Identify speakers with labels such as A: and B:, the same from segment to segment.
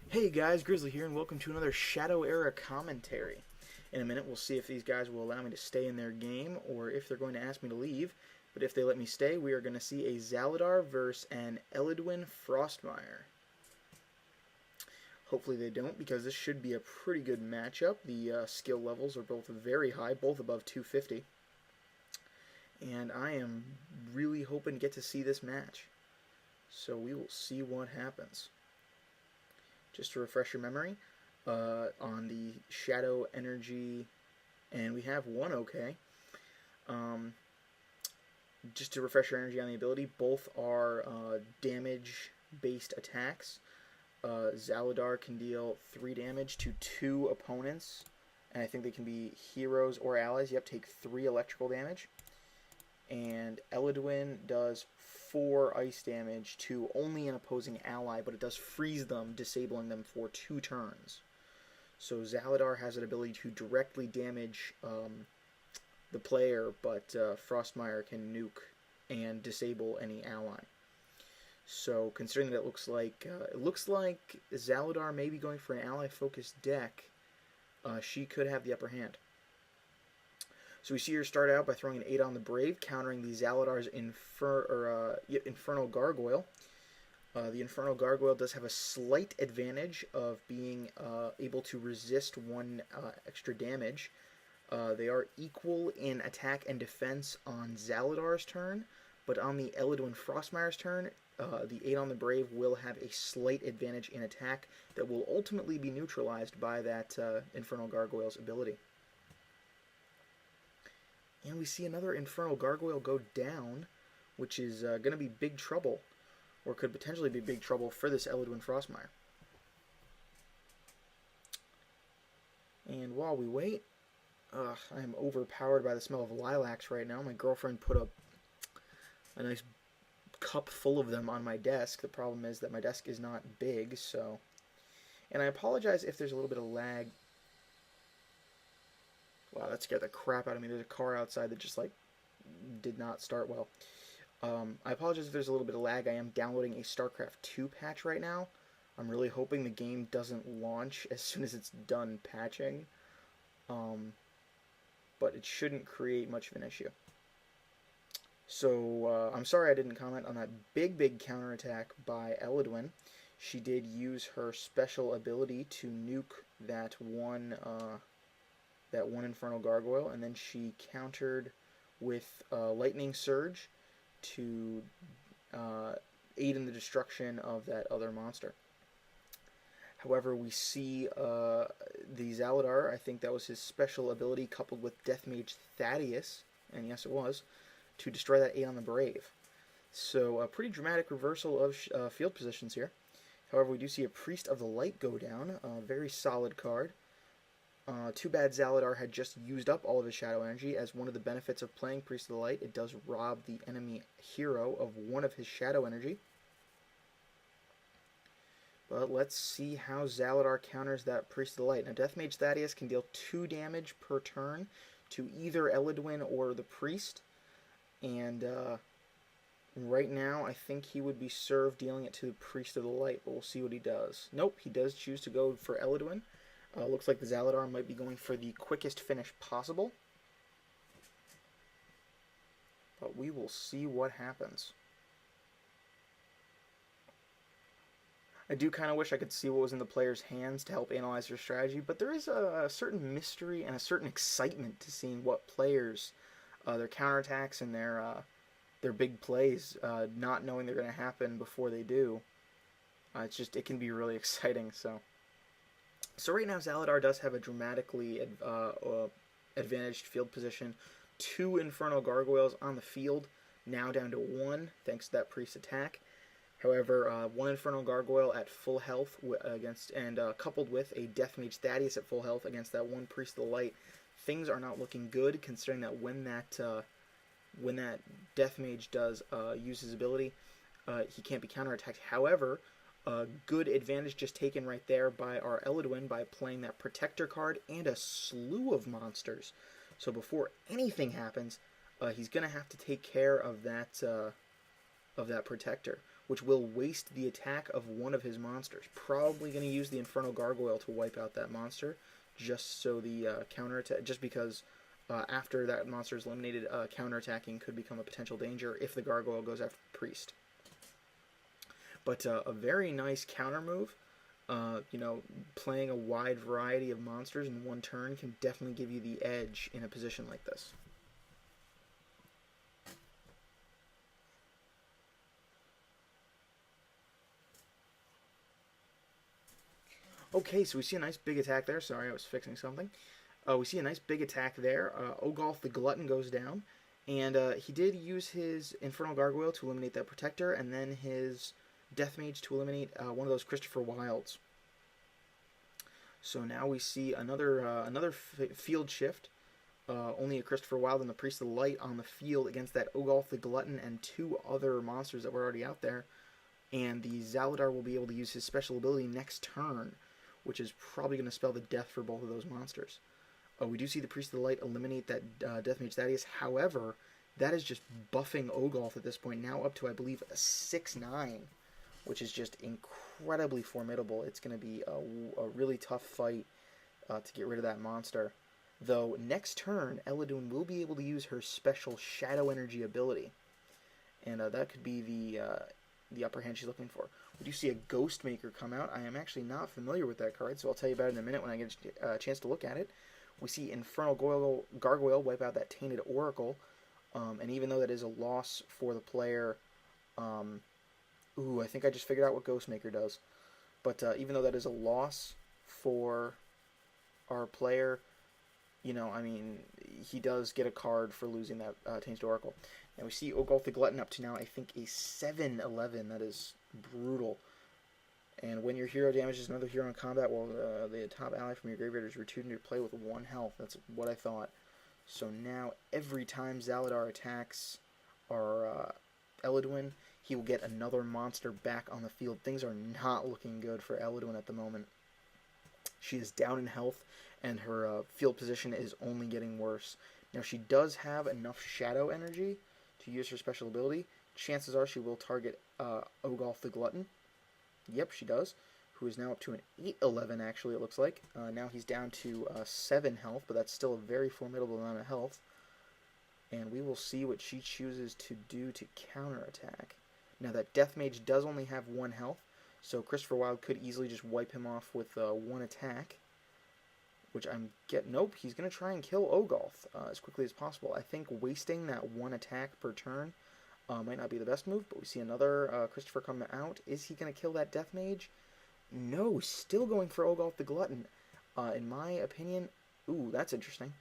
A: Hey guys, Grizzly here, and welcome to another Shadow Era commentary. In a minute, we'll see if these guys will allow me to stay in their game, or if they're going to ask me to leave. But if they let me stay, we are going to see a Zaladar versus an Elidwin Frostmire. Hopefully they don't, because this should be a pretty good matchup. The skill levels are both very high, both above 250. And I am really hoping to get to see this match. So we will see what happens. Just to refresh your memory, on the Shadow Energy, and we have one okay. Just to refresh your energy on the ability, both are damage-based attacks. Zaladar can deal 3 damage to 2 opponents, and I think they can be heroes or allies. Yep, take 3 electrical damage. And Elidwin does 4 ice damage to only an opposing ally, but it does freeze them, disabling them for 2 turns. So Zaladar has an ability to directly damage the player, but Frostmire can nuke and disable any ally. So considering that it looks like Zaladar may be going for an ally-focused deck, she could have the upper hand. So we see her start out by throwing an 8 on the Brave, countering the Zaladar's Infernal Gargoyle. The Infernal Gargoyle does have a slight advantage of being able to resist 1 extra damage. They are equal in attack and defense on Zaladar's turn, but on the Elidwin Frostmire's turn, the 8 on the Brave will have a slight advantage in attack that will ultimately be neutralized by that Infernal Gargoyle's ability. And we see another Infernal Gargoyle go down, which is going to be big trouble, or could potentially be big trouble for this Elidwin Frostmire. And while we wait, I am overpowered by the smell of lilacs right now. My girlfriend put a nice cup full of them on my desk. The problem is that my desk is not big, so... And I apologize if there's a little bit of lag. Wow, that scared the crap out of me. There's a car outside that just, did not start well. I apologize if there's a little bit of lag. I am downloading a StarCraft 2 patch right now. I'm really hoping the game doesn't launch as soon as it's done patching. But it shouldn't create much of an issue. So, I'm sorry I didn't comment on that big counterattack by Elidwin. She did use her special ability to nuke that one Infernal Gargoyle, and then she countered with Lightning Surge to aid in the destruction of that other monster. However, we see the Zaladar, I think that was his special ability, coupled with Deathmage Thaddeus, and yes it was, to destroy that 8 on the Brave. So a pretty dramatic reversal of field positions here. However, we do see a Priest of the Light go down, a very solid card. Too bad Zaladar had just used up all of his Shadow Energy, as one of the benefits of playing Priest of the Light, it does rob the enemy hero of 1 of his Shadow Energy. But let's see how Zaladar counters that Priest of the Light. Now, Deathmage Thaddeus can deal 2 damage per turn to either Elidwin or the Priest, and right now I think he would be served dealing it to the Priest of the Light, but we'll see what he does. Nope, he does choose to go for Elidwin. Looks like the Zaladar might be going for the quickest finish possible. But we will see what happens. I do kind of wish I could see what was in the player's hands to help analyze their strategy, but there is a certain mystery and a certain excitement to seeing what players, their counterattacks and their big plays, not knowing they're going to happen before they do. It can be really exciting, so... So right now, Zaladar does have a dramatically advantaged field position. 2 Infernal Gargoyles on the field, now down to 1, thanks to that Priest attack. However, 1 Infernal Gargoyle at full health coupled with a Deathmage Thaddeus at full health against that 1 Priest of the Light, things are not looking good, considering that when that Deathmage does use his ability, he can't be counterattacked. However, a good advantage just taken right there by our Elidwin by playing that Protector card and a slew of monsters. So before anything happens, he's going to have to take care of that Protector, which will waste the attack of one of his monsters. Probably going to use the Infernal Gargoyle to wipe out that monster, just so the counterattack, just because after that monster is eliminated, counterattacking could become a potential danger if the Gargoyle goes after the Priest. But a very nice counter move. Playing a wide variety of monsters in one turn can definitely give you the edge in a position like this. Okay, so we see a nice big attack there. Sorry, I was fixing something. We see a nice big attack there. Ogolf the Glutton goes down. And he did use his Infernal Gargoyle to eliminate that Protector, and then his Death Mage to eliminate one of those Christopher Wilds. So now we see another field shift. Only a Christopher Wild and the Priest of the Light on the field against that Ogolf the Glutton and two other monsters that were already out there. And the Zaladar will be able to use his special ability next turn, which is probably going to spell the death for both of those monsters. We do see the Priest of the Light eliminate that Death Mage Thaddeus. However, that is just buffing Ogolf at this point, now up to, I believe, a 6-9, which is just incredibly formidable. It's going to be a really tough fight to get rid of that monster. Though, next turn, Eladun will be able to use her special Shadow Energy ability. And that could be the upper hand she's looking for. We do see a Ghost Maker come out. I am actually not familiar with that card, so I'll tell you about it in a minute when I get a chance to look at it. We see Infernal Gargoyle wipe out that Tainted Oracle, and even though that is a loss for the player, I think I just figured out what Ghostmaker does. But even though that is a loss for our player, he does get a card for losing that Tainted Oracle. And we see Ogolf the Glutton up to now, I think, a 7-11. That is brutal. And when your hero damages another hero in combat, the top ally from your graveyard is returned to play with 1 health. That's what I thought. So now, every time Zaladar attacks our Eladwin, he will get another monster back on the field. Things are not looking good for Eladwin at the moment. She is down in health, and her field position is only getting worse. Now, she does have enough Shadow Energy to use her special ability. Chances are she will target Ogolf the Glutton. Yep, she does. Who is now up to an 8-11, actually, it looks like. Now he's down to 7 health, but that's still a very formidable amount of health. And we will see what she chooses to do to counterattack. Now, that Death Mage does only have 1 health, so Christopher Wilde could easily just wipe him off with 1 attack. Which nope, he's going to try and kill Ogolf as quickly as possible. I think wasting that 1 attack per turn might not be the best move, but we see another Christopher come out. Is he going to kill that Death Mage? No, still going for Ogolf the Glutton. In my opinion, that's interesting.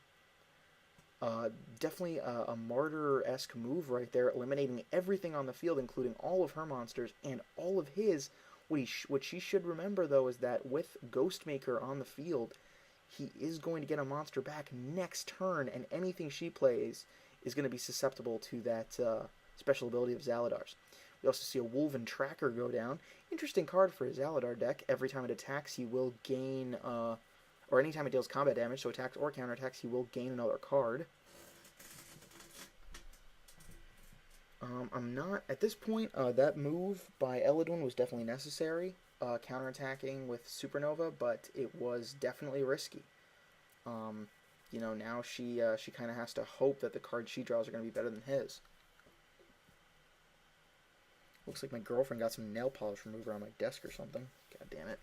A: Definitely a Martyr-esque move right there, eliminating everything on the field, including all of her monsters and all of his. What she should remember, though, is that with Ghostmaker on the field, he is going to get a monster back next turn, and anything she plays is going to be susceptible to that special ability of Zaladar's. We also see a Wulven Tracker go down. Interesting card for his Zaladar deck. Every time it attacks, he will gain, or anytime it deals combat damage, so attacks or counterattacks, he will gain another card. At this point, that move by Eladwin was definitely necessary, counterattacking with Supernova, but it was definitely risky. Now she kind of has to hope that the cards she draws are going to be better than his. Looks like my girlfriend got some nail polish remover on my desk or something. God damn it.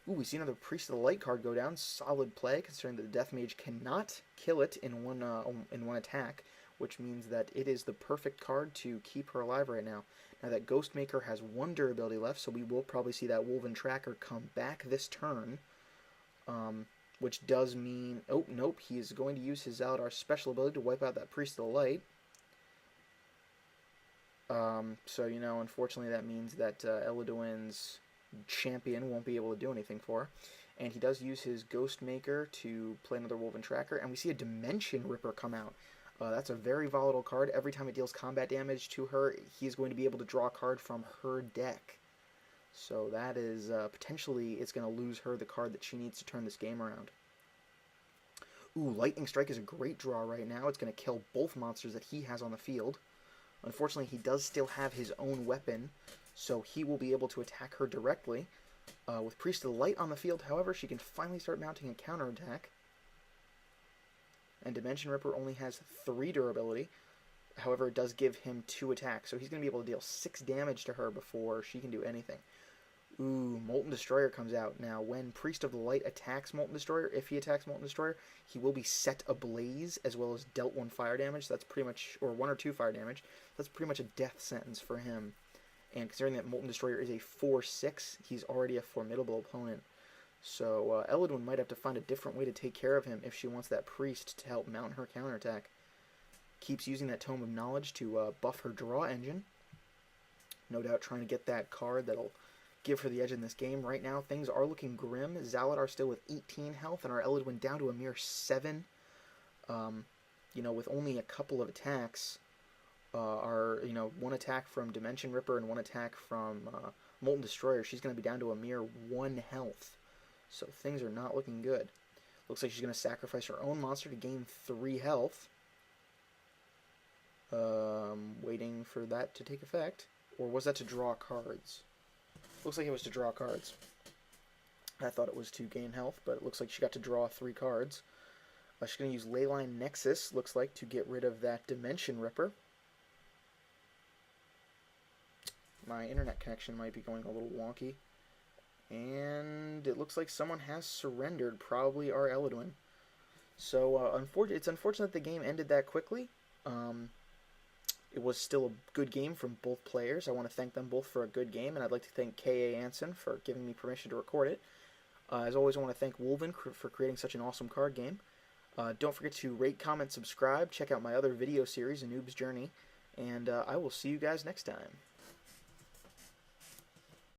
A: We see another Priest of the Light card go down. Solid play, considering that the Death Mage cannot kill it in one attack, which means that it is the perfect card to keep her alive right now. Now that Ghostmaker has 1 durability left, so we will probably see that Wulven Tracker come back this turn. Which does mean... Oh, nope, he is going to use his Zaladar special ability to wipe out that Priest of the Light. Unfortunately that means that Eladwin's champion won't be able to do anything for her. And he does use his Ghostmaker to play another Wulven Tracker, and we see a Dimension Ripper come out. That's a very volatile card. Every time it deals combat damage to her, he's going to be able to draw a card from her deck. So that is, potentially, it's going to lose her the card that she needs to turn this game around. Lightning Strike is a great draw right now. It's going to kill both monsters that he has on the field. Unfortunately, he does still have his own weapon, so he will be able to attack her directly. With Priest of the Light on the field, however, she can finally start mounting a counterattack. And Dimension Ripper only has 3 durability. However, it does give him 2 attacks, so he's going to be able to deal 6 damage to her before she can do anything. Ooh, Molten Destroyer comes out. Now, when Priest of the Light attacks Molten Destroyer, if he attacks Molten Destroyer, he will be set ablaze, as well as dealt 1 fire damage. That's pretty much, or 1 or 2 fire damage. That's pretty much a death sentence for him. And considering that Molten Destroyer is a 4/6, he's already a formidable opponent. So, Elodwin might have to find a different way to take care of him if she wants that Priest to help mount her counterattack. Keeps using that Tome of Knowledge to buff her draw engine. No doubt trying to get that card that'll give her the edge in this game. Right now, things are looking grim. Zaladar still with 18 health, and our Elodwin down to a mere 7. With only a couple of attacks, 1 attack from Dimension Ripper and 1 attack from Molten Destroyer, she's going to be down to a mere 1 health. So things are not looking good. Looks like she's going to sacrifice her own monster to gain 3 health. Waiting for that to take effect. Or was that to draw cards? Looks like it was to draw cards. I thought it was to gain health, but it looks like she got to draw 3 cards. She's going to use Leyline Nexus, looks like, to get rid of that Dimension Ripper. My internet connection might be going a little wonky. And it looks like someone has surrendered, probably our Elodwin. So it's unfortunate the game ended that quickly. It was still a good game from both players. I want to thank them both for a good game, and I'd like to thank K.A. Anson for giving me permission to record it. As always, I want to thank Wulven for creating such an awesome card game. Don't forget to rate, comment, subscribe. Check out my other video series, A Noob's Journey. And I will see you guys next time.